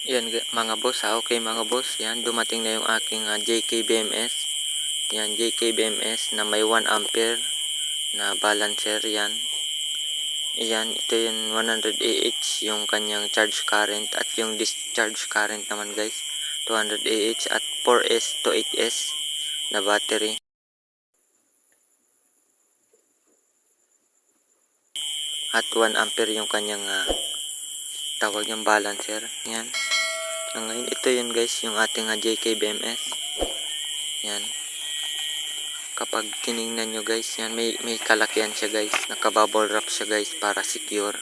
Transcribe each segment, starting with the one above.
Yan mga boss, okay mga boss, yan dumating na yung aking JK BMS. Yan JK BMS na may 1 ampere na balancer yan. Yan, ito yung 100 Ah yung kanyang charge current, at yung discharge current naman guys 200 Ah at 4S to 8S na battery. At 1 ampere yung kanyang tawag yung balancer. Yan. Ngayon ito yun guys yung ating JK BMS. Yan. Kapag tiningnan nyo guys, yan may kalakihan siya guys. Naka-bubble wrap siya guys para secure.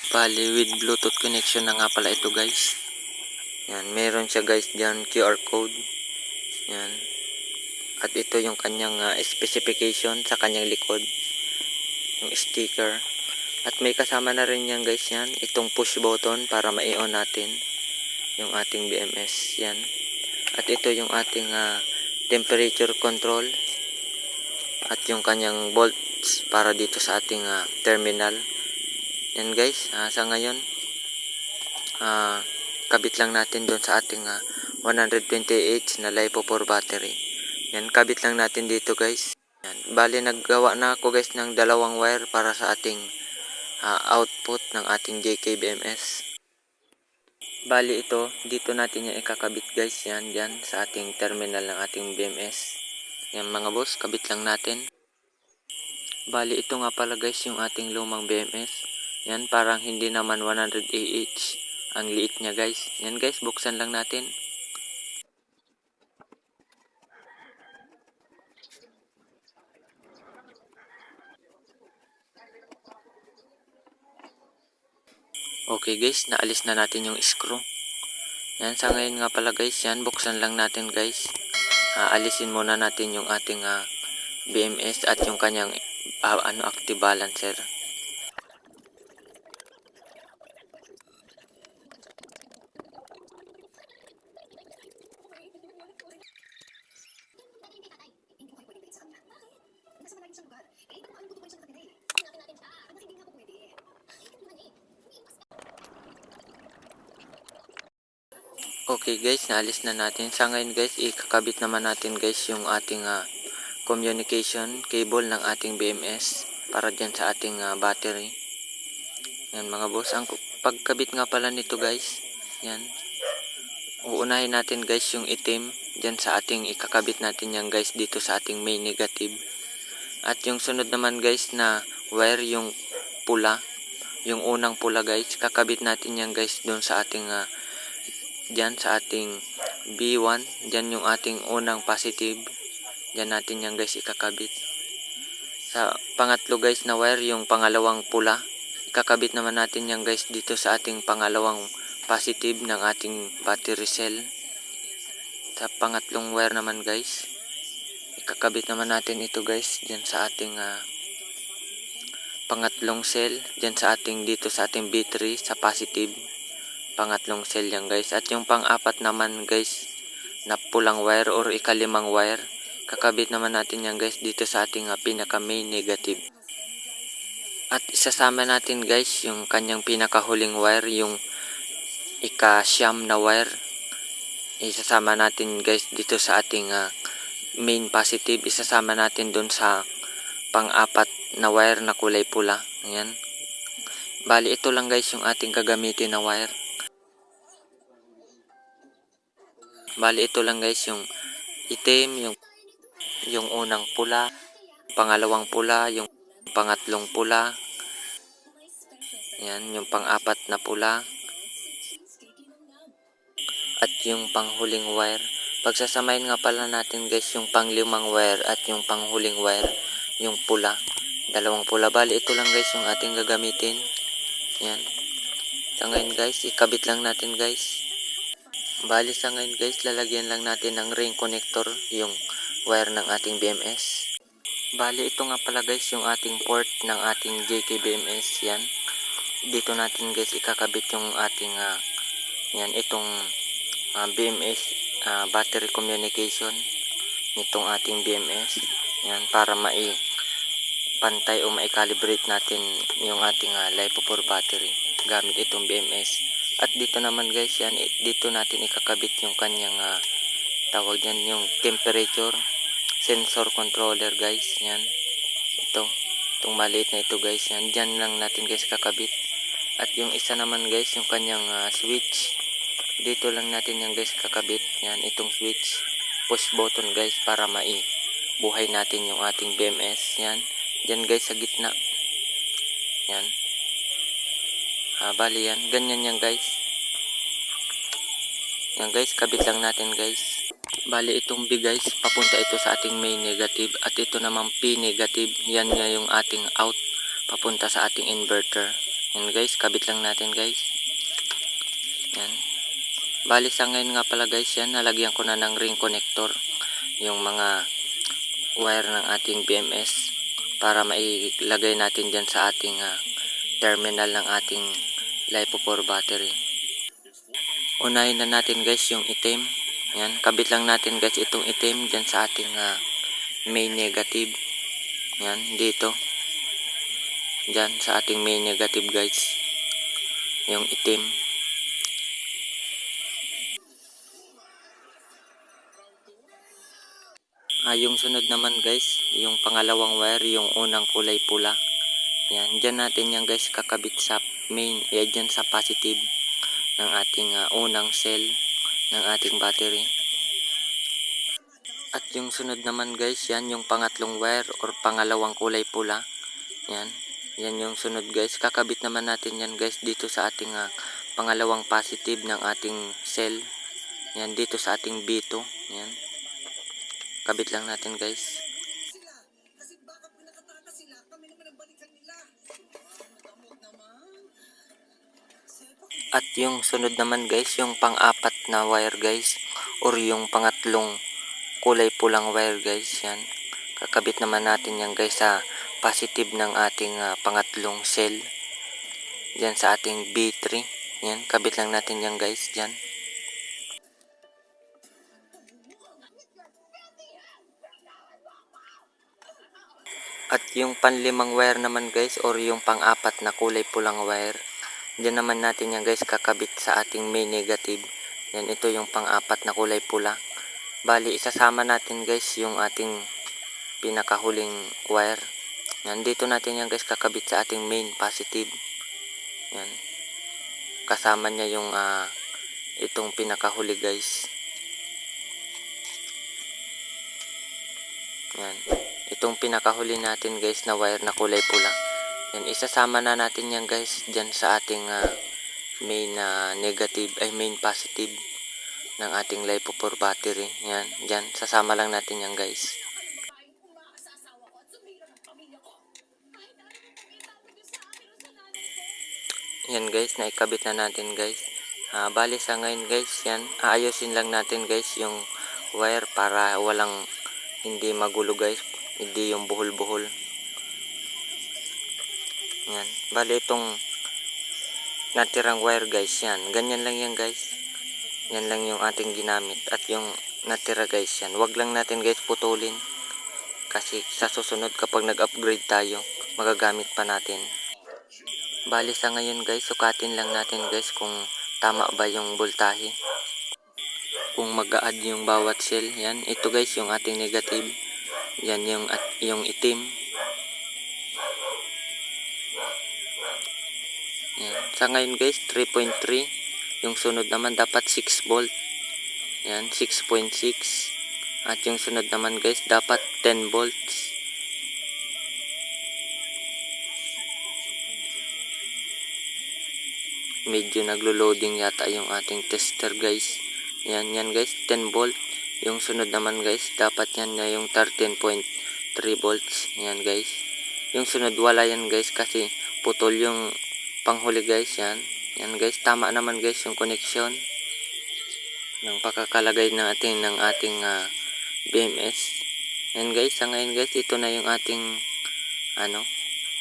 Bali with Bluetooth connection na nga pala ito guys. Yan, meron siya guys diyan QR code. Yan. At ito yung kanyang specification sa kanyang likod. Yung sticker. At may kasama na rin yan guys yan. Itong push button para ma-on natin yung ating BMS. Yan. At ito yung ating temperature control. At yung kanyang volts para dito sa ating terminal. Yan guys. Sa ngayon, kabit lang natin doon sa ating 120Ah na LiPo4 battery. Yan, kabit lang natin dito guys. Yan. Bali naggawa na ako guys ng dalawang wire para sa ating output ng ating JK BMS. Bali ito, dito natin yung ikakabit guys. Yan, dyan sa ating terminal ng ating BMS. Yan mga boss, kabit lang natin. Bali ito nga pala guys yung ating lumang BMS. Yan, parang hindi naman 100Ah. Ang liit niya guys. Yan guys, buksan lang natin. Okay guys, naalis na natin yung screw. Yan, sa ngayon nga pala guys, yan, buksan lang natin guys. Alisin muna natin yung ating BMS at yung kanyang active balancer. Okay guys, naalis na natin. Sa ngayon guys, ikakabit naman natin guys yung ating communication cable ng ating BMS para dyan sa ating battery. Yan mga boss, ang pagkabit nga pala nito guys, yan, uunahin natin guys yung itim dyan sa ating ikakabit natin yan guys dito sa ating main negative. At yung sunod naman guys na wire, yung pula, yung unang pula guys, kakabit natin yan guys doon sa ating dyan sa ating B1, dyan yung ating unang positive, dyan natin yan guys ikakabit. Sa pangatlo guys na wire, yung pangalawang pula, ikakabit naman natin yan guys dito sa ating pangalawang positive ng ating battery cell. Sa pangatlong wire naman guys, ikakabit naman natin ito guys dyan sa ating pangatlong cell, dyan sa ating dito sa ating B3 sa positive. Pangatlong cell yan guys. At yung pang-apat naman guys na pulang wire or ikalimang wire, kakabit naman natin yan guys dito sa ating pinaka main negative. At isasama natin guys yung kanyang pinakahuling wire, yung ika-siyam na wire, isasama natin guys dito sa ating main positive. Isasama natin dun sa pang-apat na wire na kulay pula. Ayan. Bali ito lang guys yung ating gagamitin na wire. Bali ito lang guys yung itim, yung unang pula, pangalawang pula, yung pangatlong pula. Yan, yung pang-apat na pula. At yung panghuling wire. Pagsasamahin nga pala natin guys yung panglimang wire at yung panghuling wire, yung pula. Dalawang pula. Bali ito lang guys yung ating gagamitin. Yan. Sa ngayon guys, ikabit lang natin guys. Bali sa ngayon guys, lalagyan lang natin ng ring connector yung wire ng ating BMS. Bali ito nga pala guys yung ating port ng ating JK BMS. Yan. Dito natin guys ikakabit yung ating yan, itong BMS battery communication nitong ating BMS. Yan, para pantay o mai-calibrate natin yung ating LiPo4 battery gamit itong BMS. At dito naman guys, yan, dito natin ikakabit yung kanyang tawag yan, yung temperature sensor controller guys. Yan, itong maliit na ito guys, yan, dyan lang natin guys kakabit. At yung isa naman guys, yung kanyang switch, dito lang natin yan guys kakabit. Yan, itong switch, push button guys, para buhay natin yung ating BMS. Yan, dyan guys sa gitna. Yan, bali yan, ganyan yan guys. Yan guys, kabit lang natin guys. Bali itong B guys, papunta ito sa ating main negative, at ito namang P negative, yan nga yung ating out, papunta sa ating inverter. Yan guys, kabit lang natin guys. Yan. Bali sa ngayon nga pala guys, yan, nalagyan ko na ng ring connector yung mga wire ng ating BMS para mailagay natin dyan sa ating terminal ng ating LiPo4 battery. Unahin na natin guys yung itim. Yan, kabit lang natin guys itong itim dyan sa ating main negative. Yan, dito. Dyan sa ating main negative guys. Yung itim. Yung sunod naman guys, yung pangalawang wire, yung unang kulay pula. Yan, dyan natin yan guys kakabit sa main, dyan sa positive ng ating unang cell ng ating battery. At yung sunod naman guys, yan yung pangatlong wire or pangalawang kulay pula. Yan, yan yung sunod guys. Kakabit naman natin yan guys dito sa ating pangalawang positive ng ating cell. Yan, dito sa ating B2. Yan, kabit lang natin guys. At yung sunod naman guys, yung pang-apat na wire guys, or yung pangatlong kulay pulang wire guys, yan. Kakabit naman natin yan guys sa positive ng ating pangatlong cell. Diyan sa ating B3. Yan, kabit lang natin yan guys, diyan. At yung panlimang wire naman guys, or yung pang-apat na kulay pulang wire, diyan naman natin yan guys kakabit sa ating main negative. Yan, ito yung pang-apat na kulay pula. Bali, isasama natin guys yung ating pinakahuling wire. Yan, dito natin yan guys kakabit sa ating main positive. Yan, kasama niya yung itong pinakahuli guys. Yan, itong pinakahuli natin guys na wire na kulay pula. Yan, isasama na natin yan guys dyan sa ating main negative ay main positive ng ating LiPo4 battery. Yan, dyan, sasama lang natin yan guys. Yan guys, naikabit na natin guys. Bali sa ngayon guys, yan, aayusin lang natin guys yung wire para walang hindi magulo guys, hindi yung buhol-buhol. Yan, bali itong natirang wire guys, yan, ganyan lang yan guys. Yan lang yung ating ginamit, at yung natira guys, yan, wag lang natin guys putulin, kasi sa susunod kapag nag-upgrade tayo, magagamit pa natin. Bali sa ngayon guys, sukatin lang natin guys kung tama ba yung voltahe, kung mag-a-add yung bawat cell. Yan, ito guys yung ating negative, yan yung itim. Yan, sa ngayon guys 3.3, yung sunod naman dapat 6 volt. Yan, 6.6. At yung sunod naman guys dapat 10 volts. Medyo naglo-loading yata yung ating tester guys. Yan, yan guys, 10 volt. Yung sunod naman guys, dapat yan na yung 13.3 volts. Yan guys. Yung sunod wala yan guys kasi putol yung panghuli guys. Yan. Yan guys, tama naman guys yung connection ng pagkakalagay natin ng ating BMS. Yan guys, sa ngayon guys, ito na yung ating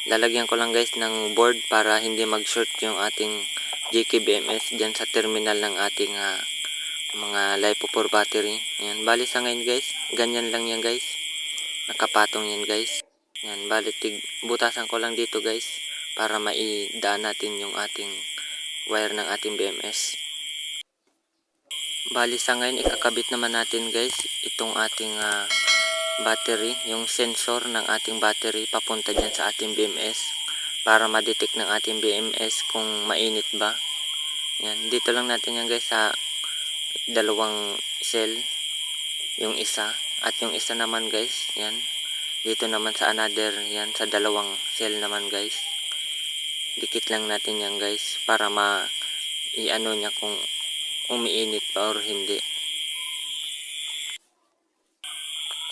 lalagyan ko lang guys ng board para hindi mag-short yung ating JK BMS dyan sa terminal ng ating mga LiPo4 battery. Yan, bali sa ngayon guys, ganyan lang yan guys, nakapatong yan guys. Yan, bali butasan ko lang dito guys para maidaan natin yung ating wire ng ating BMS. Bali sa ngayon ikakabit naman natin guys itong ating battery, yung sensor ng ating battery papunta dyan sa ating BMS para ma-detect ng ating BMS kung mainit ba. Yan, dito lang natin yan guys sa dalawang cell, yung isa at yung isa naman guys, yan dito naman sa another, yan sa dalawang cell naman guys. Dikit lang natin yan guys para i-ano niya kung umiinit pa or hindi.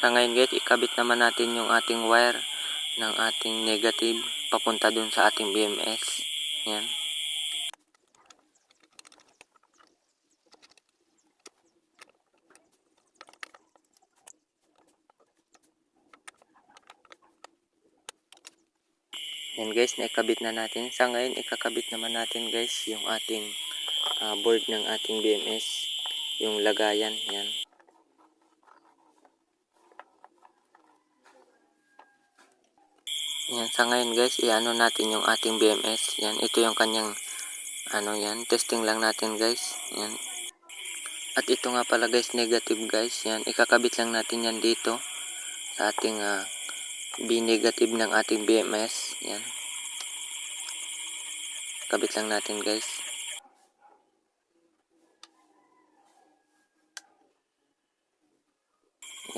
Sa ngayon guys, ikabit naman natin yung ating wire ng ating negative papunta dun sa ating BMS. Yan. Yan guys, naikabit na natin. Sa ngayon, ikakabit naman natin guys yung ating board ng ating BMS. Yung lagayan. Yan. Yan, sa ngayon guys, i-ano natin yung ating BMS. Yan, ito yung kanyang yan, testing lang natin guys. Yan. At ito nga pala guys, negative guys. Yan, ikakabit lang natin yan dito sa ating B negative ng ating BMS. Yan. Kabit lang natin guys.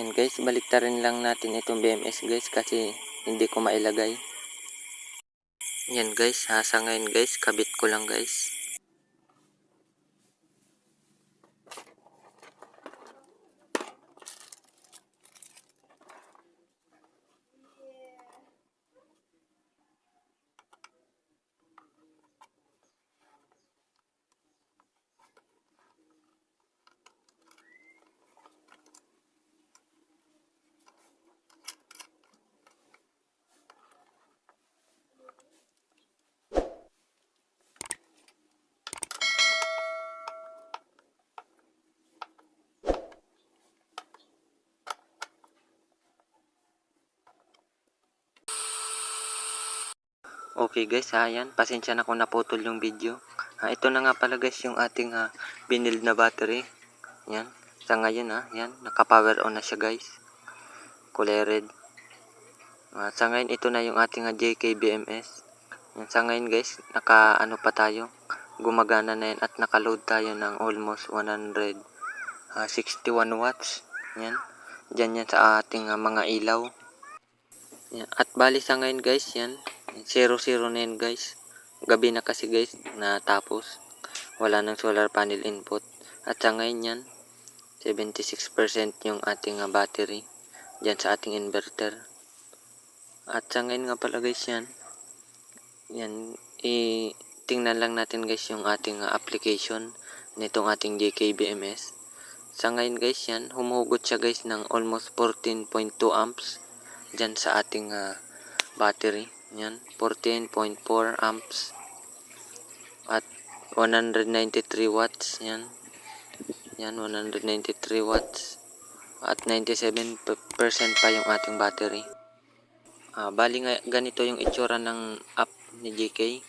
Yan guys, baliktarin lang natin itong BMS guys kasi hindi ko mailagay. Yan guys, sa ngayon guys, kabit ko lang guys. Okay guys, ayan, pasensya na kung naputol yung video. Ito na nga pala guys yung ating binild na battery. Yan, sa ngayon yan, naka-power on na siya guys. Kulay red. Sa ngayon ito na yung ating JK-BMS. Yan, sa ngayon guys, naka-ano pa tayo, gumagana na yan at naka-load tayo ng almost 161 watts. Yan, dyan yan sa ating mga ilaw. Yan. At bali sa ngayon guys, yan, 0-0 na yan guys. Gabi na kasi guys, natapos. Wala nang solar panel input. At sa ngayon yan, 76% yung ating battery dyan sa ating inverter. At sa ngayon nga pala guys yan, tingnan lang natin guys yung ating application nitong ating JK-BMS. Sa ngayon guys yan, humuhugot siya guys ng almost 14.2 amps dyan sa ating battery. Yan, 14.4 amps at 193 watts. Yan, 193 watts at 97% pa yung ating battery. Bali nga ganito yung itsura ng app ni JK.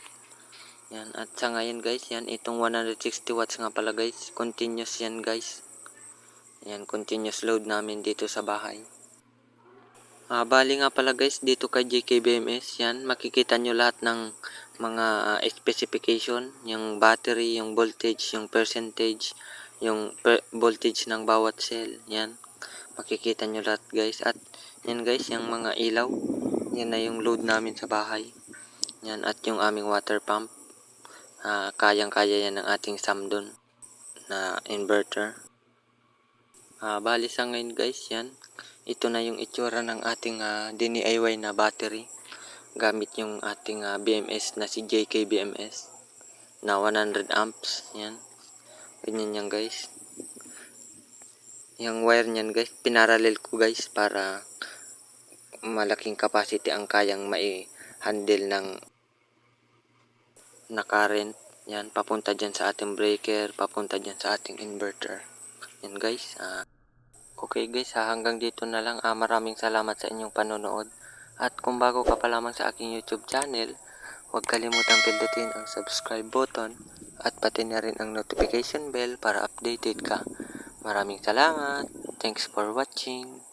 Yan, at sa ngayon guys, yan, itong 160 watts nga pala guys, continuous yan guys. Yan, continuous load namin dito sa bahay. Bali nga pala guys, dito kay JK-BMS, yan, makikita nyo lahat ng mga specification, yung battery, yung voltage, yung percentage, yung voltage ng bawat cell. Yan, makikita nyo lahat guys. At yan guys, yung mga ilaw, yan na yung load namin sa bahay. Yan, at yung aming water pump, kayang-kaya yan ng ating Samdon na inverter. Bali sa ngayon guys, yan, ito na yung itsura ng ating DIY na battery gamit yung ating BMS na si JK-BMS na 100 amps. Yan, ganyan yan guys. Yung wire nyan guys, pinarallel ko guys para malaking capacity ang kayang mai-handle ng na current. Yan, papunta dyan sa ating breaker, papunta dyan sa ating inverter. Yan guys, okay guys, hanggang dito na lang. Maraming salamat sa inyong panonood. At kung bago ka pa lamang sa aking YouTube channel, Huwag kalimutang pindutin ang subscribe button at pati na rin ang notification bell para updated ka. Maraming salamat. Thanks for watching.